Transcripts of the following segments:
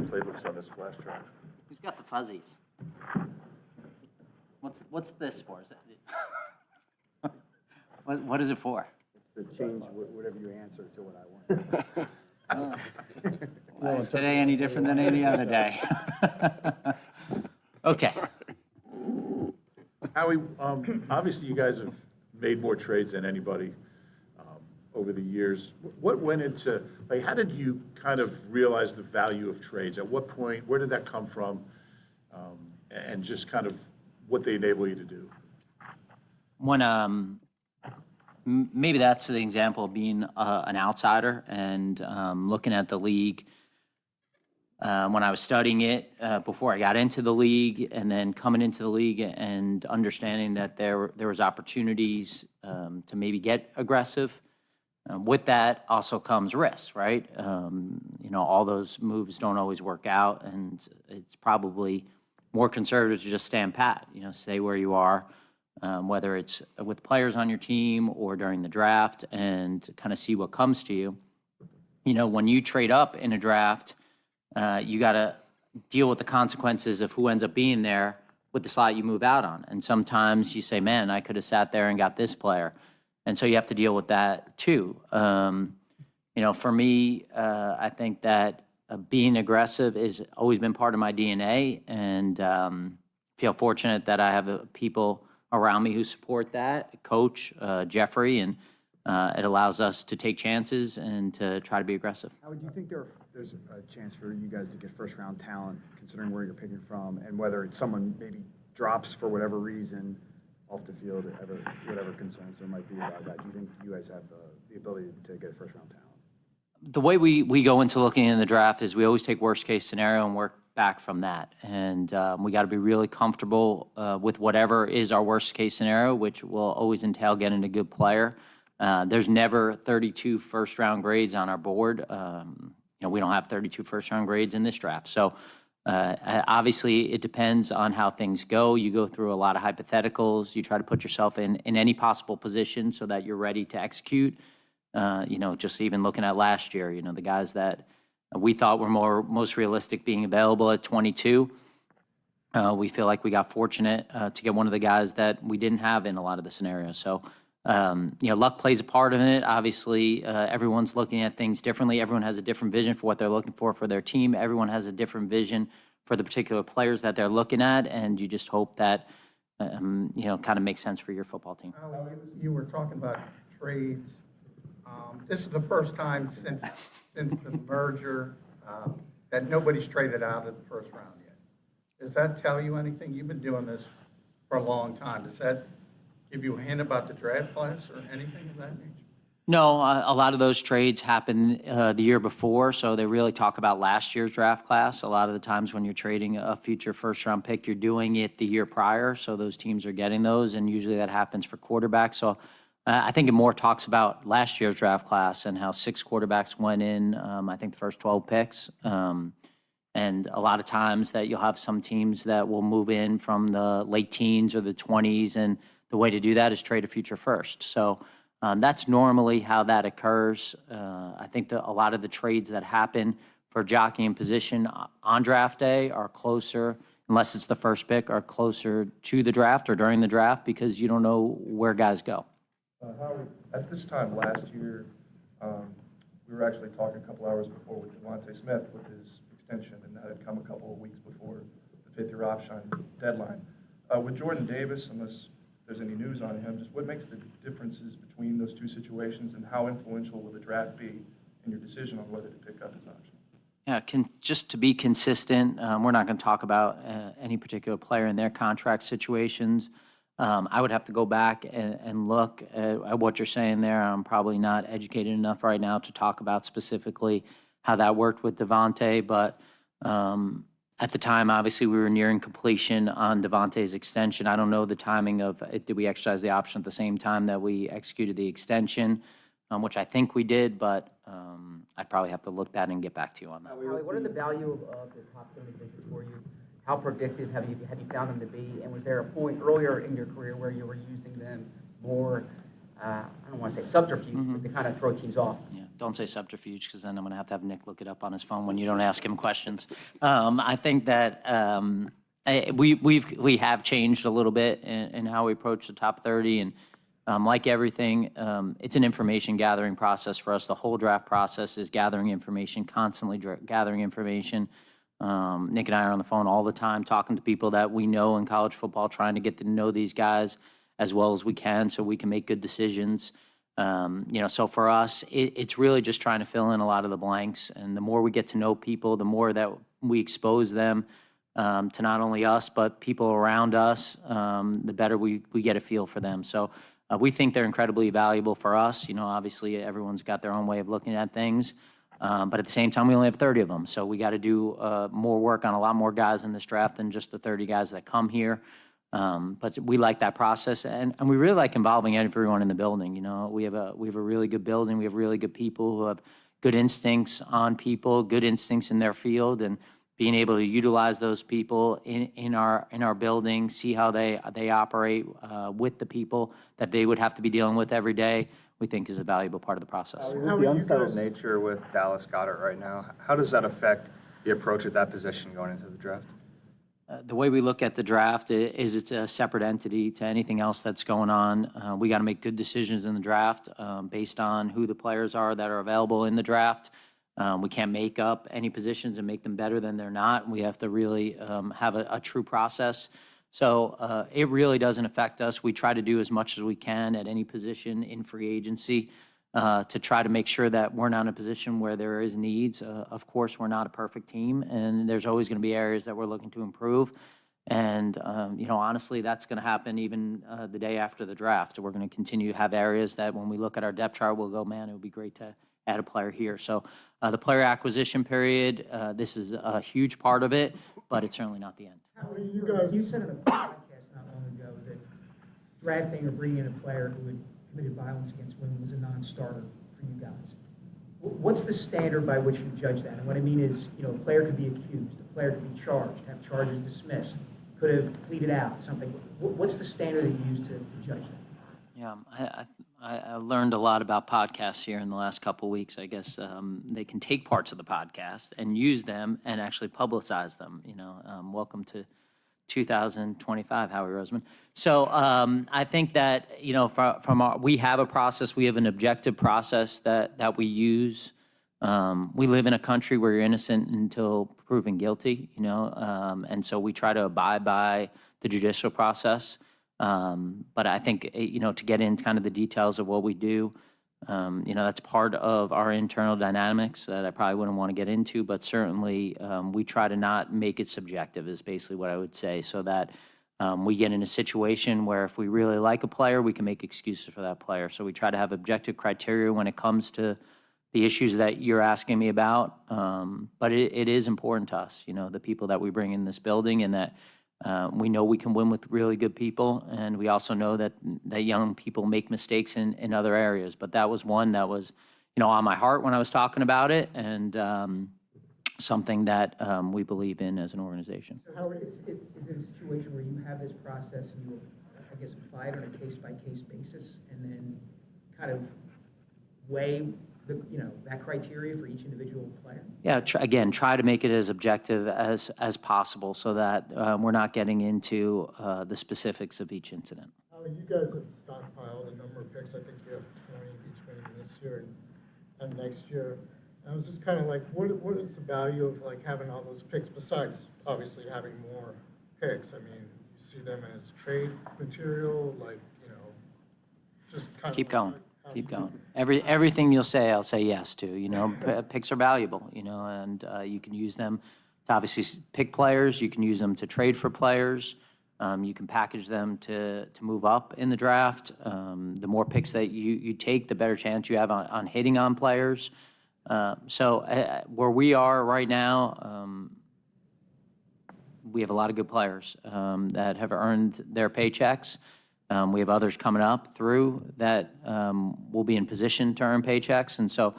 playbooks on this flash drive. Who's got the fuzzies? What's this for? Is that, what is it for? It's to change whatever you answer to what I want. Why is today any different than any other day? Okay. Howie, obviously you guys have made more trades than anybody over the years. What went into, like, how did you kind of realize the value of trades? At what point, where did that come from? And just kind of what they enable you to do? When maybe that's the example of being an outsider and looking at the league. When I was studying it before I got into the league, and then coming into the league and understanding that there was opportunities to maybe get aggressive. With that also comes risks, right? You know, all those moves don't always work out, and it's probably more conservative to just stand pat, you know, stay where you are, whether it's with players on your team or during the draft, and kind of see what comes to you. You know, when you trade up in a draft, you got to deal with the consequences of who ends up being there with the slot you move out on. And sometimes you say, man, I could have sat there and got this player. And so you have to deal with that too. You know, for me, I think that being aggressive has always been part of my DNA, and feel fortunate that I have people around me who support that, Coach, Jeffrey, and it allows us to take chances and to try to be aggressive. How would you think there's a chance for you guys to get first-round talent, considering where you're picking from, and whether it's someone maybe drops for whatever reason off the field, whatever concerns there might be about that? Do you think you guys have the ability to get first-round talent? The way we go into looking in the draft is we always take worst-case scenario and work back from that. And we got to be really comfortable with whatever is our worst-case scenario, which will always entail getting a good player. There's never 32 first-round grades on our board. You know, we don't have 32 first-round grades in this draft. So obviously, it depends on how things go. You go through a lot of hypotheticals. You try to put yourself in any possible position so that you're ready to execute. You know, just even looking at last year, you know, the guys that we thought were most realistic being available at 22, we feel like we got fortunate to get one of the guys that we didn't have in a lot of the scenarios. So, you know, luck plays a part in it. Obviously, everyone's looking at things differently. Everyone has a different vision for what they're looking for their team. Everyone has a different vision for the particular players that they're looking at, and you just hope that, you know, kind of makes sense for your football team. You were talking about trades. This is the first time since the merger that nobody's traded out of the first round yet. Does that tell you anything? You've been doing this for a long time. Does that give you a hint about the draft class or anything of that nature? No, a lot of those trades happened the year before, so they really talk about last year's draft class. A lot of the times when you're trading a future first-round pick, you're doing it the year prior, so those teams are getting those, and usually that happens for quarterbacks. So I think it more talks about last year's draft class and how 6 quarterbacks went in, I think the first 12 picks. And a lot of times that you'll have some teams that will move in from the late teens or the 20s, and the way to do that is trade a future first. So that's normally how that occurs. I think that a lot of the trades that happen for jockeying position on draft day are closer, unless it's the first pick, are closer to the draft or during the draft, because you don't know where guys go. Howie, at this time last year, we were actually talking a couple hours before with Devontae Smith with his extension, and that had come a couple of weeks before the 5th-year option deadline. With Jordan Davis, unless there's any news on him, just what makes the differences between those two situations, and how influential will the draft be in your decision on whether to pick up his option? Yeah, just to be consistent, we're not going to talk about any particular player in their contract situations. I would have to go back and look at what you're saying there. I'm probably not educated enough right now to talk about specifically how that worked with Devontae, but at the time, obviously, we were nearing completion on Devontae's extension. I don't know the timing of it. Did we exercise the option at the same time that we executed the extension, which I think we did, but I'd probably have to look that and get back to you on that. Howie, what are the value of the top 30 visits for you? How predictive have you found them to be? And was there a point earlier in your career where you were using them more I don't want to say subterfuge, but to kind of throw teams off. Yeah, don't say subterfuge, because then I'm going to have Nick look it up on his phone when you don't ask him questions. I think that we have changed a little bit in how we approach the top 30, and like everything, it's an information gathering process for us. The whole draft process is gathering information, constantly gathering information. Nick and I are on the phone all the time, talking to people that we know in college football, trying to get to know these guys as well as we can so we can make good decisions. So for us, it's really just trying to fill in a lot of the blanks. And the more we get to know people, the more that we expose them to not only us, but people around us, the better we get a feel for them. So we think they're incredibly valuable for us. Obviously everyone's got their own way of looking at things. But at the same time, we only have 30 of them. So we got to do more work on a lot more guys in this draft than just the 30 guys that come here. But we like that process, and we really like involving everyone in the building. We have a really good building. We have really good people who have good instincts on people, good instincts in their field, and being able to utilize those people in our building, see how they operate with the people that they would have to be dealing with every day, we think is a valuable part of the process. With the unsettled nature with Dallas Goedert right now, how does that affect the approach at that position going into the draft? The way we look at the draft is it's a separate entity to anything else that's going on. We got to make good decisions in the draft based on who the players are that are available in the draft. We can't make up any positions and make them better than they're not. We have to really have a true process. So it really doesn't affect us. We try to do as much as we can at any position in free agency to try to make sure that we're not in a position where there is needs. Of course, we're not a perfect team, and there's always going to be areas that we're looking to improve. And, honestly, that's going to happen even the day after the draft. We're going to continue to have areas that when we look at our depth chart, we'll go, man, it would be great to add a player here. So the player acquisition period, this is a huge part of it, but it's certainly not the end. Howie, you said in a podcast not long ago that drafting or bringing in a player who had committed violence against women was a non-starter for you guys. What's the standard by which you judge that? And what I mean is, a player could be accused, a player could be charged, have charges dismissed, could have pleaded out, something. What's the standard that you use to judge that? Yeah, I learned a lot about podcasts here in the last couple of weeks. I guess they can take parts of the podcast and use them and actually publicize them. Welcome to 2025, Howie Roseman. So I think that we have a process. We have an objective process that we use. We live in a country where you're innocent until proven guilty. And so we try to abide by the judicial process. But I think, to get in kind of the details of what we do, that's part of our internal dynamics that I probably wouldn't want to get into, but certainly we try to not make it subjective is basically what I would say, so that we get in a situation where if we really like a player, we can make excuses for that player. So we try to have objective criteria when it comes to the issues that you're asking me about. But it is important to us, the people that we bring in this building, and that we know we can win with really good people, and we also know that young people make mistakes in other areas. But that was one that was, on my heart when I was talking about it, and something that we believe in as an organization. So Howard, is it a situation where you have this process and you, I guess, apply it on a case-by-case basis and then kind of weigh that criteria for each individual player? Yeah, try to make it as objective as possible so that we're not getting into the specifics of each incident. You guys have stockpiled a number of picks. I think you have 20 between this year and next year. And I was just kind of like, what is the value of having all those picks besides obviously having more picks? I mean, you see them as trade material, just kind of. Keep going. Keep going. Everything you'll say, I'll say yes to. Picks are valuable, and you can use them to obviously pick players. You can use them to trade for players. You can package them to move up in the draft. The more picks that you take, the better chance you have on hitting on players. So where we are right now, we have a lot of good players that have earned their paychecks. We have others coming up through that will be in position to earn paychecks. And so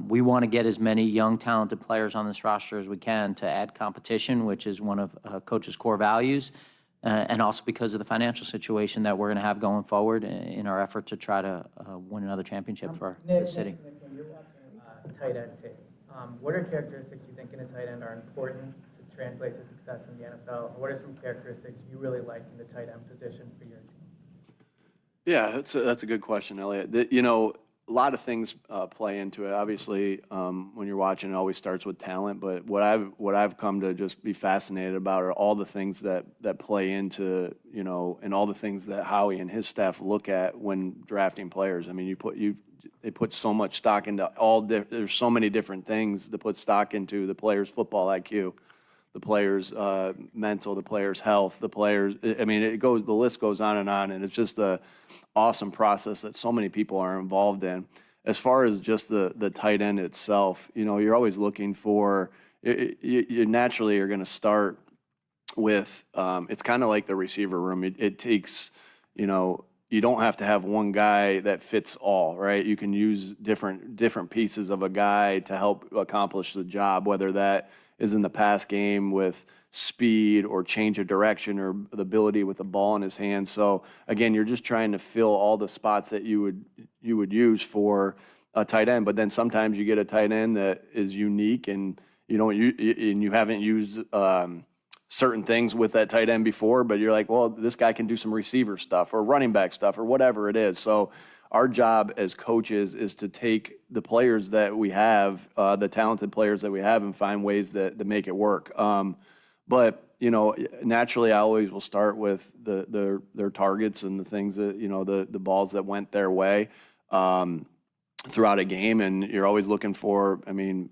we want to get as many young, talented players on this roster as we can to add competition, which is one of Coach's core values. and also because of the financial situation that we're going to have going forward in our effort to try to win another championship for the city. Nick, when you're watching tight end tape, what are characteristics you think in a tight end are important to translate to success in the NFL? What are some characteristics you really like in the tight end position for your team? Yeah, that's a good question, Elliot. You know, a lot of things play into it. Obviously, when you're watching, it always starts with talent. But what I've come to just be fascinated about are all the things that play into, you know, and all the things that Howie and his staff look at when drafting players. I mean, they put so much stock into there's so many different things to put stock into: the player's football IQ, the player's mental, the player's health, the players. I mean, the list goes on, and it's just a awesome process that so many people are involved in. As far as just the tight end itself, you know, you're always looking for. You naturally are going to start with. It's kind of like the receiver room. It takes, you know. You don't have to have one guy that fits all, right? You can use different pieces of a guy to help accomplish the job, whether that is in the pass game with speed or change of direction or the ability with the ball in his hands. So again, you're just trying to fill all the spots that you would use for a tight end. But then sometimes you get a tight end that is unique and you haven't used certain things with that tight end before, but you're like, well, this guy can do some receiver stuff or running back stuff or whatever it is. So our job as coaches is to take the players that we have, the talented players that we have, and find ways that make it work. But, you know, naturally I always will start with their targets and the things that, you know, the balls that went their way throughout a game. And you're always looking for, I mean,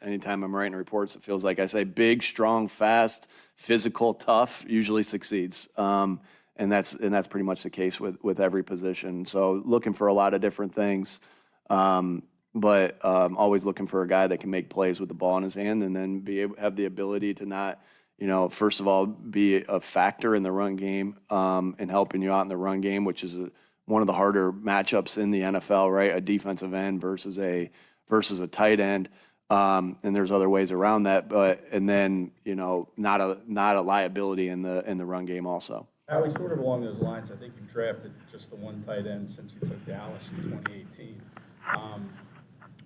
anytime I'm writing reports, it feels like I say big, strong, fast, physical, tough usually succeeds. And that's pretty much the case with every position. So looking for a lot of different things, but always looking for a guy that can make plays with the ball in his hand and then have the ability to not, you know, first of all, be a factor in the run game and helping you out in the run game, which is one of the harder matchups in the NFL, right? A defensive end versus a tight end. And there's other ways around that, and then, you know, not a liability in the run game also. Howie, sort of along those lines, I think you drafted just the one tight end since you took Dallas in 2018.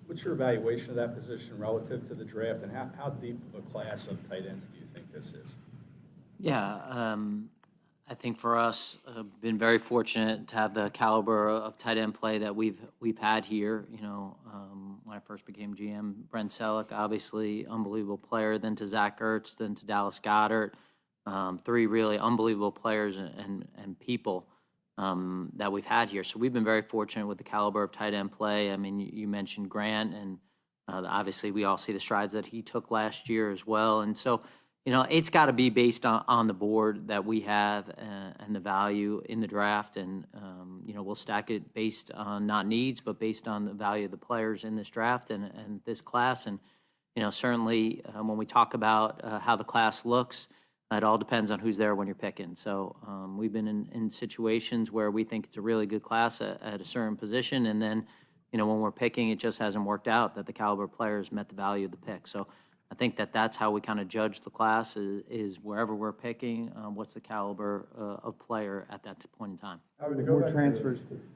What's your evaluation of that position relative to the draft, and how deep of a class of tight ends do you think this is? Yeah, I think for us, been very fortunate to have the caliber of tight end play that we've had here. You know, when I first became GM, Brent Selleck, obviously unbelievable player, then to Zach Ertz, then to Dallas Goedert, three really unbelievable players and people that we've had here. So we've been very fortunate with the caliber of tight end play. I mean, you mentioned Grant, and obviously we all see the strides that he took last year as well. And so, you know, it's got to be based on the board that we have and the value in the draft. And, you know, we'll stack it based on not needs, but based on the value of the players in this draft and this class. And, you know, certainly when we talk about how the class looks, it all depends on who's there when you're picking. So we've been in situations where we think it's a really good class at a certain position. And then, you know, when we're picking, it just hasn't worked out that the caliber of players met the value of the pick. So I think that's how we kind of judge the class is wherever we're picking, what's the caliber of player at that point in time.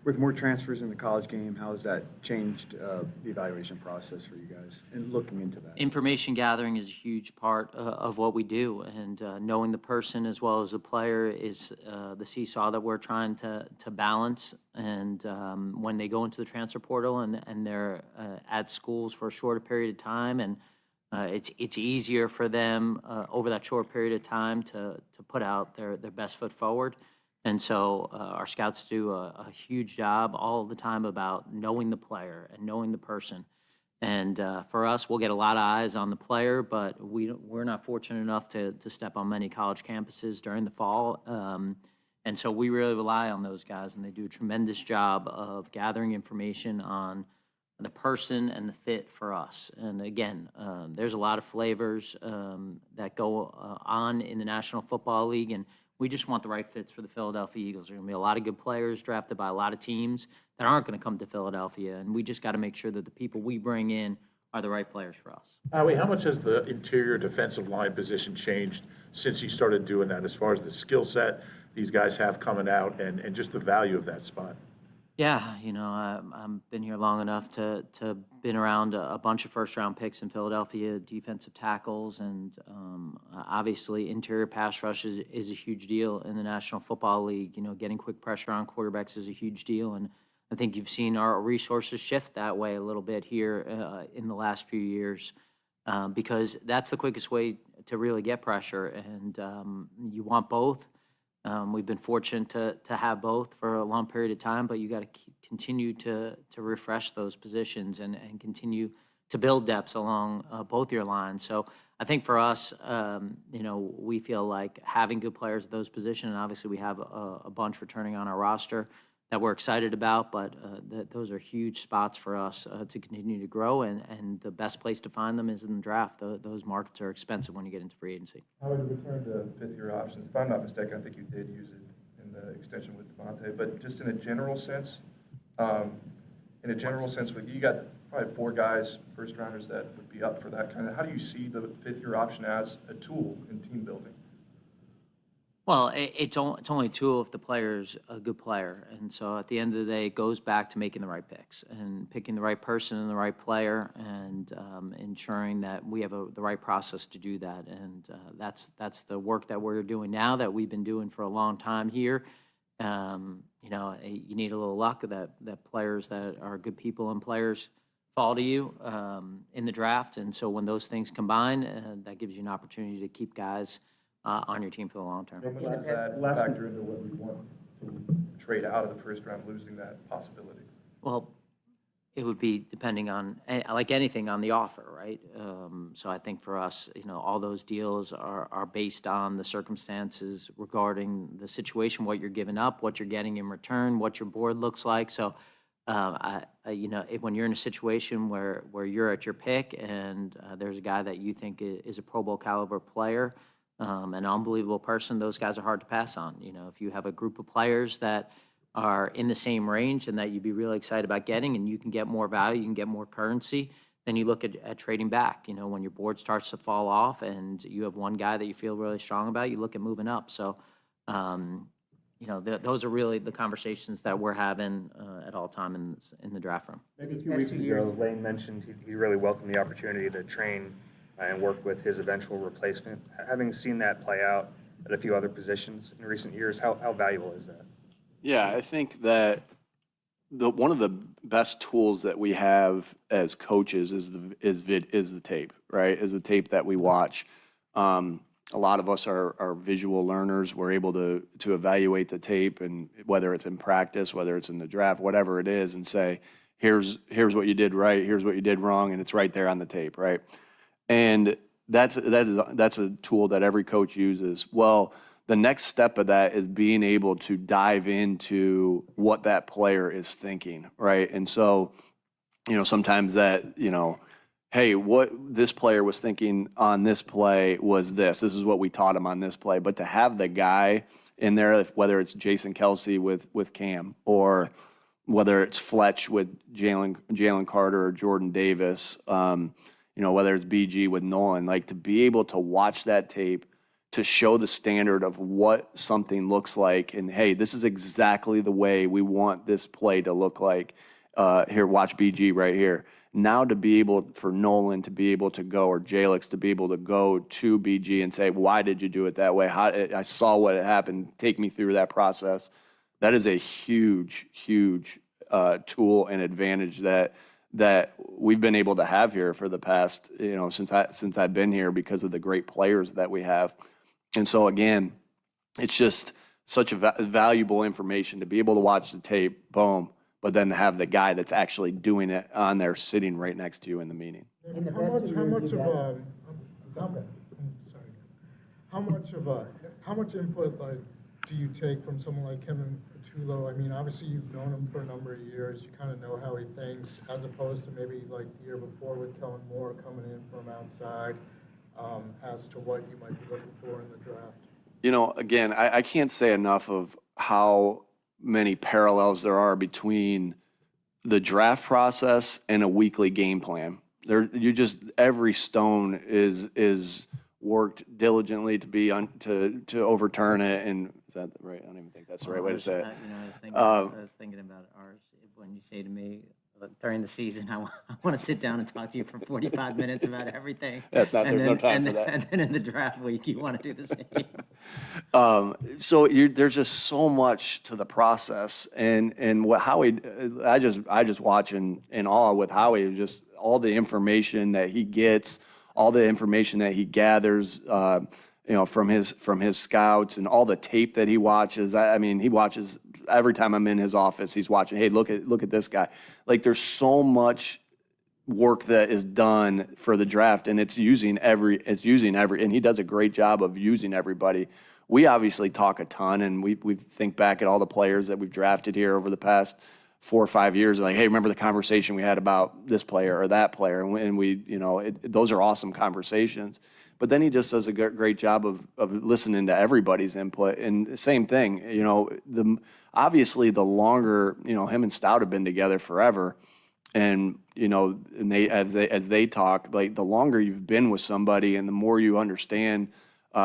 With more transfers in the college game, how has that changed the evaluation process for you guys and looking into that? Information gathering is a huge part of what we do, and knowing the person as well as the player is the seesaw that we're trying to balance. And when they go into the transfer portal and they're at schools for a shorter period of time, and it's easier for them over that short period of time to put out their best foot forward. And so our scouts do a huge job all the time about knowing the player and knowing the person. And for us, we'll get a lot of eyes on the player, but we're not fortunate enough to step on many college campuses during the fall. And so we really rely on those guys, and they do a tremendous job of gathering information on the person and the fit for us. And again, there's a lot of flavors that go on in the National Football League, and we just want the right fits for the Philadelphia Eagles. There are going to be a lot of good players drafted by a lot of teams that aren't going to come to Philadelphia, and we just got to make sure that the people we bring in are the right players for us. Howie, how much has the interior defensive line position changed since you started doing that, as far as the skill set these guys have coming out and just the value of that spot? Yeah, I've been here long enough to been around a bunch of first-round picks in Philadelphia, defensive tackles, and obviously interior pass rush is a huge deal in the National Football League. Getting quick pressure on quarterbacks is a huge deal, and I think you've seen our resources shift that way a little bit here in the last few years because that's the quickest way to really get pressure, and you want both. We've been fortunate to have both for a long period of time, but you got to continue to refresh those positions and continue to build depths along both your lines. So I think for us, we feel like having good players at those positions, and obviously we have a bunch returning on our roster that we're excited about, but those are huge spots for us to continue to grow, and the best place to find them is in the draft. Those markets are expensive when you get into free agency. How would you return to fifth-year options? If I'm not mistaken, I think you did use it in the extension with Devontae, but just in a general sense, you got probably 4 guys, first-rounders that would be up for that kind of. How do you see the fifth-year option as a tool in team building? Well, it's only a tool if the player's a good player. And so at the end of the day, it goes back to making the right picks and picking the right person and the right player and ensuring that we have the right process to do that. And that's the work that we're doing now that we've been doing for a long time here. You need a little luck that players that are good people and players fall to you in the draft. And so when those things combine, that gives you an opportunity to keep guys on your team for the long term. How much does that factor into what we want to trade out of the first round, losing that possibility? Well, it would be depending on, like anything, on the offer, right? So I think for us, all those deals are based on the circumstances regarding the situation, what you're giving up, what you're getting in return, what your board looks like. So, when you're in a situation where you're at your pick and there's a guy that you think is a Pro Bowl caliber player, an unbelievable person, those guys are hard to pass on. If you have a group of players that are in the same range and that you'd be really excited about getting and you can get more value, you can get more currency, then you look at trading back. When your board starts to fall off and you have one guy that you feel really strong about, you look at moving up. So, those are really the conversations that we're having at all time in the draft room. Maybe 2 weeks ago, Lane mentioned he really welcomed the opportunity to train and work with his eventual replacement. Having seen that play out at a few other positions in recent years, how valuable is that? Yeah, I think that one of the best tools that we have as coaches is the tape, right? Is the tape that we watch. A lot of us are visual learners. We're able to evaluate the tape, and whether it's in practice, whether it's in the draft, whatever it is, and say, here's what you did right, here's what you did wrong, and it's right there on the tape, right? And that's a tool that every coach uses. Well, the next step of that is being able to dive into what that player is thinking, right? And so, sometimes that, hey, what this player was thinking on this play was this. This is what we taught him on this play. But to have the guy in there, whether it's Jason Kelsey with Cam, or whether it's Fletch with Jalen Carter or Jordan Davis, whether it's BG with Nolan, like to be able to watch that tape, to show the standard of what something looks like, and hey, this is exactly the way we want this play to look like. Here, watch BG right here. Now to be able for Nolan to be able to go, or Jalix to be able to go to BG and say, why did you do it that way? I saw what happened. Take me through that process. That is a huge, huge tool and advantage that we've been able to have here for the past, since I've been here, because of the great players that we have. And so again, it's just such a valuable information to be able to watch the tape, boom, but then to have the guy that's actually doing it on there sitting right next to you in the meeting. How much input do you take from someone like Kevin Patullo? I mean, obviously you've known him for a number of years. You kind of know how he thinks, as opposed to maybe like the year before with Kellen Moore coming in from outside, as to what you might be looking for in the draft. Again, I can't say enough of how many parallels there are between the draft process and a weekly game plan. every stone is worked diligently to be to overturn it. And is that right? I don't even think that's the right way to say it. You know, I was thinking about ours when you say to me, "Look, during the season, I want to sit down and talk to you for 45 minutes about everything." There's no time for then, that. And then in the draft week, you want to do the same. So there's just so much to the process, and what Howie, I just watch in awe with Howie, just all the information that he gets, all the information that he gathers, from his scouts, and all the tape that he watches. I mean, he watches every time I'm in his office. He's watching. Hey, look at this guy. Like, there's so much work that is done for the draft, and it's using every, and he does a great job of using everybody. We obviously talk a ton, and we think back at all the players that we've drafted here over the past 4 or 5 years, like, hey, remember the conversation we had about this player or that player, and we those are awesome conversations. But then he just does a great job of listening to everybody's input. And same thing, obviously the longer, him and Stout have been together forever, and and as they talk, like, the longer you've been with somebody and the more you understand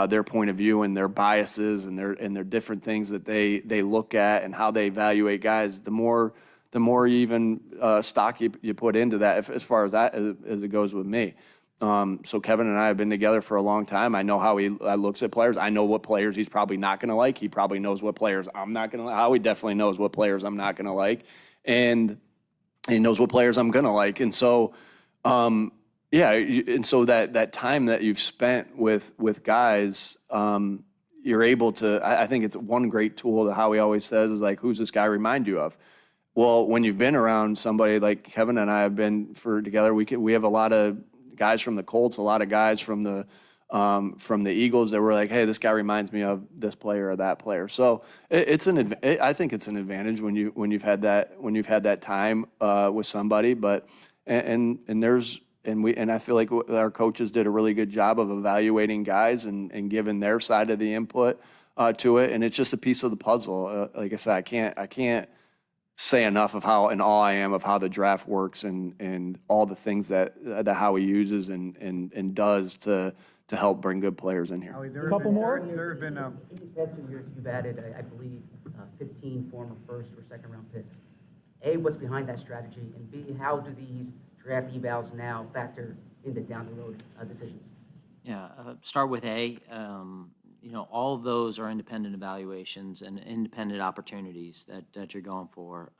their point of view and their biases and their different things that they look at and how they evaluate guys, the more you even stock you put into that, as far as that as it goes with me. So Kevin and I have been together for a long time. I know how he looks at players. I know what players he's probably not going to like. He probably knows what players I'm not going to like. Howie definitely knows what players I'm not going to like. And he knows what players I'm going to like. And so, and so that time that you've spent with guys, you're able to, I think it's one great tool that Howie always says is, like, who's this guy remind you of? Well, when you've been around somebody like Kevin and I have been together, we have a lot of guys from the Colts, a lot of guys from the Eagles that were like, hey, this guy reminds me of this player or that player. So I think it's an advantage when you've had that time with somebody. But and I feel like our coaches did a really good job of evaluating guys and giving their side of the input to it. And it's just a piece of the puzzle. Like I said, I can't say enough of how in awe I am of how the draft works and all the things that Howie uses and does to help bring good players in here. Howie, A couple more? There have been, In these past 2 years, you've added, I believe, 15 former first or second round picks. A, what's behind that strategy? And B, how do these draft evals now factor into down the road decisions? Yeah, start with A. All of those are independent evaluations and independent opportunities that you're going for.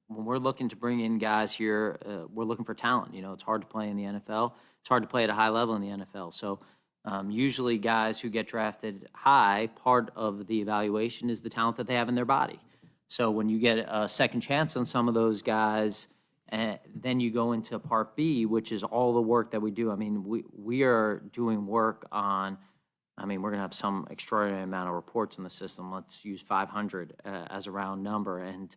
When we're looking to bring in guys here, we're looking for talent. It's hard to play in the NFL. It's hard to play at a high level in the NFL. So usually guys who get drafted high, part of the evaluation is the talent that they have in their body. So when you get a second chance on some of those guys, then you go into part B, which is all the work that we do. I mean, we are doing work on, we're going to have some extraordinary amount of reports in the system. Let's use 500 as a round number. And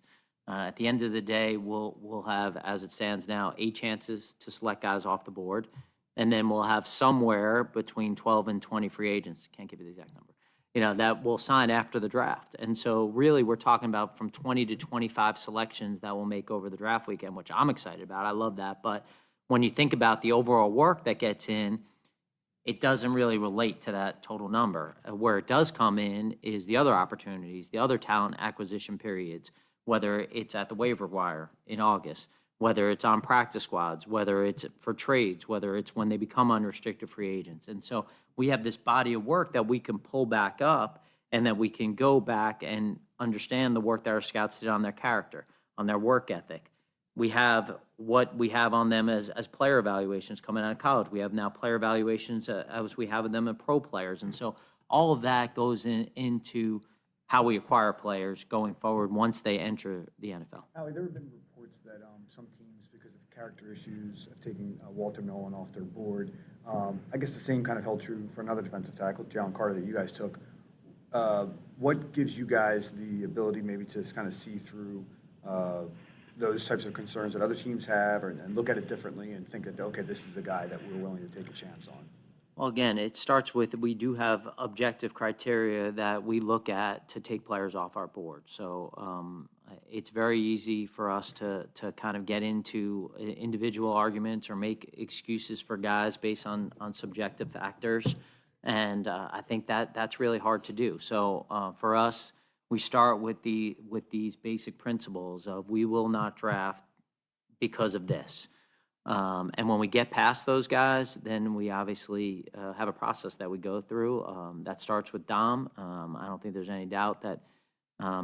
at the end of the day, we'll have, as it stands now, 8 chances to select guys off the board. And then we'll have somewhere between 12 and 20 free agents. Can't give you the exact number. That will sign after the draft. And so really we're talking about from 20 to 25 selections that we'll make over the draft weekend, which I'm excited about. I love that. But when you think about the overall work that gets in, it doesn't really relate to that total number. Where it does come in is the other opportunities, the other talent acquisition periods, whether it's at the waiver wire in August, whether it's on practice squads, whether it's for trades, whether it's when they become unrestricted free agents. And so we have this body of work that we can pull back up and that we can go back and understand the work that our scouts did on their character, on their work ethic. We have what we have on them as player evaluations coming out of college. We have now player evaluations as we have them in pro players. And so all of that goes into how we acquire players going forward once they enter the NFL. Howie, there have been reports that some teams, because of character issues, have taken Walter Nolan off their board. I guess the same kind of held true for another defensive tackle, Jalen Carter, that you guys took. What gives you guys the ability maybe to kind of see through those types of concerns that other teams have and look at it differently and think that, okay, this is a guy that we're willing to take a chance on? Well, again, it starts with we do have objective criteria that we look at to take players off our board. So it's very easy for us to kind of get into individual arguments or make excuses for guys based on subjective factors. And I think that's really hard to do. So for us, we start with these basic principles of we will not draft because of this. And when we get past those guys, then we obviously have a process that we go through. That starts with Dom. I don't think there's any doubt that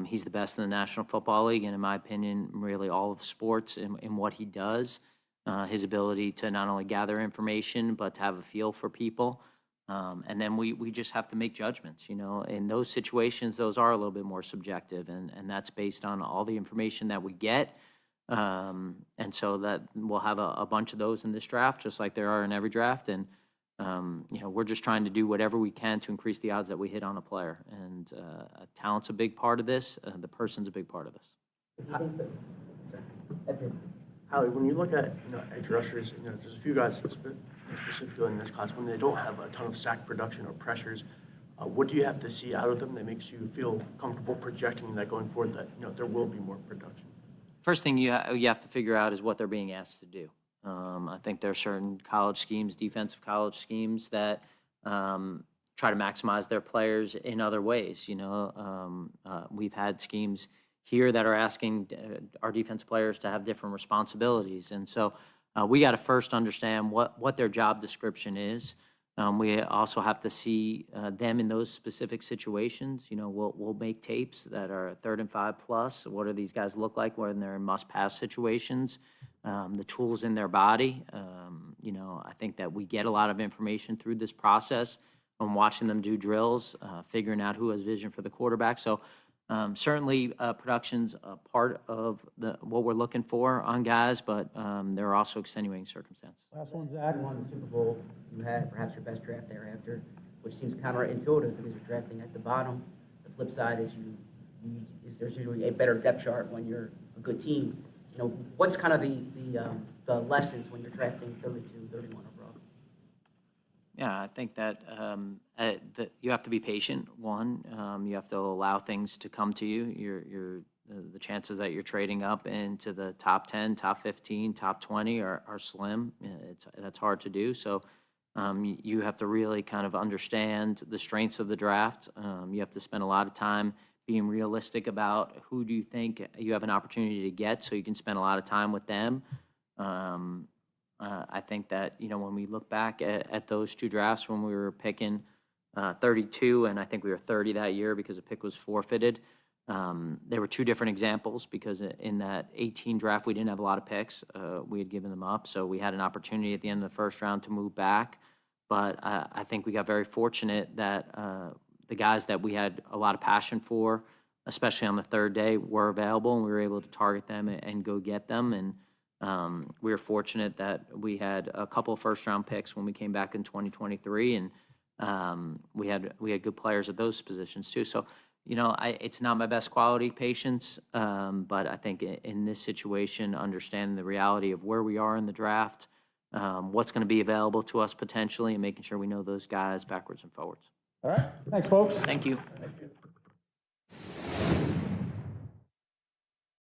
he's the best in the National Football League, and in my opinion, really all of sports in what he does. His ability to not only gather information, but to have a feel for people. And then we just have to make judgments, you know. In those situations, those are a little bit more subjective, and that's based on all the information that we get. And so that we'll have a bunch of those in this draft, just like there are in every draft. And, you know, we're just trying to do whatever we can to increase the odds that we hit on a player. And talent's a big part of this. The person's a big part of this. Howie, when you look at edge rushers, there's a few guys specifically in this class when they don't have a ton of sack production or pressures. What do you have to see out of them that makes you feel comfortable projecting that going forward that there will be more production? First thing you have to figure out is what they're being asked to do. I think there are certain college schemes, defensive college schemes, that try to maximize their players in other ways. We've had schemes here that are asking our defensive players to have different responsibilities. And so we got to first understand what their job description is. We also have to see them in those specific situations. We'll make tapes that are 3rd and 5 plus. What do these guys look like when they're in must-pass situations? The tools in their body. I think that we get a lot of information through this process from watching them do drills, figuring out who has vision for the quarterback. So certainly production's a part of what we're looking for on guys, but there are also extenuating circumstances. Last one, Zach. You won the Super Bowl. You had perhaps your best draft thereafter, which seems counterintuitive because you're drafting at the bottom. The flip side is there's usually a better depth chart when you're a good team. What's kind of the lessons when you're drafting 32, 31 overall? Yeah, I think that you have to be patient. One, you have to allow things to come to you. The chances that you're trading up into the top 10, top 15, top 20 are slim. That's hard to do. So you have to really kind of understand the strengths of the draft. You have to spend a lot of time being realistic about who do you think you have an opportunity to get, so you can spend a lot of time with them. I think that, when we look back at those two drafts when we were picking 32, and I think we were 30 that year because the pick was forfeited, there were two different examples because in that 18 draft, we didn't have a lot of picks. We had given them up, so we had an opportunity at the end of the first round to move back. But I think we got very fortunate that the guys that we had a lot of passion for, especially on the third day, were available, and we were able to target them and go get them. And we were fortunate that we had a couple of first-round picks when we came back in 2023, and we had good players at those positions too. So, it's not my best quality, patience, but I think in this situation, understanding the reality of where we are in the draft, what's going to be available to us potentially, and making sure we know those guys backwards and forwards. All right. Thanks, folks. Thank you.